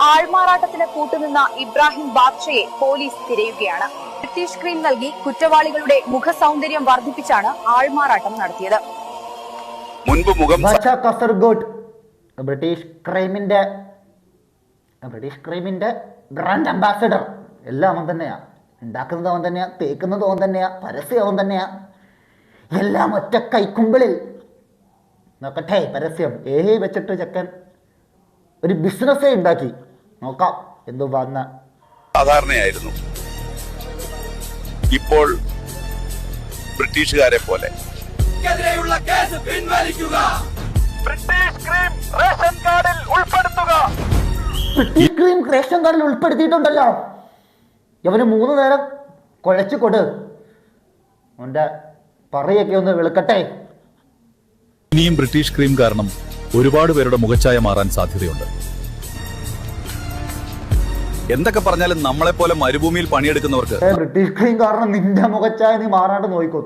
ആൾമാറാട്ടത്തിന് കൂട്ടുനിന്ന ഇബ്രാഹിം ബാദ്ഷയെ പോലീസ് തിരയുകയാണ്. ബ്രിട്ടീഷ് ക്രീം നൽകി കുറ്റവാളികളുടെ മുഖസൗന്ദര്യം വർദ്ധിപ്പിച്ചാണ് ആൾമാറാട്ടം നടത്തിയത്. കാസർഗോഡ് ബ്രിട്ടീഷ് ക്രീമിന്റെ ബ്രാൻഡ് അംബാസഡർ. എല്ലാം അവൻ തന്നെയാ, ഉണ്ടാക്കുന്നത് അവൻ തന്നെയാ, തേക്കുന്നത് അവൻ തന്നെയാ, പരസ്യം അവൻ തന്നെയാ, എല്ലാം ഒറ്റ കൈക്കുമ്പിളിൽ. നോക്കട്ടെ പരസ്യം വെച്ചിട്ട് ചെക്കൻ ഒരു ബിസിനസ്സേ ഉണ്ടാക്കി. നോക്കാം എന്തു വന്ന സാധാരണയായിരുന്നു. ഇപ്പോൾ ബ്രിട്ടീഷുകാരെ പോലെ ബ്രിട്ടീഷ് ക്രീം റേഷൻ കാർഡിൽ ഉൾപ്പെടുത്തിയിട്ടുണ്ടല്ലോ. ഇവന് 3 നേരം കുഴച്ചു കൊടു, അവന്റെ പറയൊക്കെ ഒന്ന് വെളുക്കട്ടെ. ഇനിയും ബ്രിട്ടീഷ് ക്രീം കാരണം ഒരുപാട് പേരുടെ മുഖച്ഛായ മാറാൻ സാധ്യതയുണ്ട്. എന്തൊക്കെ പറഞ്ഞാലും നമ്മളെ പോലെ മരുഭൂമിയിൽ പണിയെടുക്കുന്നവർക്ക് ബ്രിട്ടീഷ് ക്രീം കാരണം നിന്റെ മുഖച്ഛായ നീ മാറാണ്ട് നോക്കിക്കോ.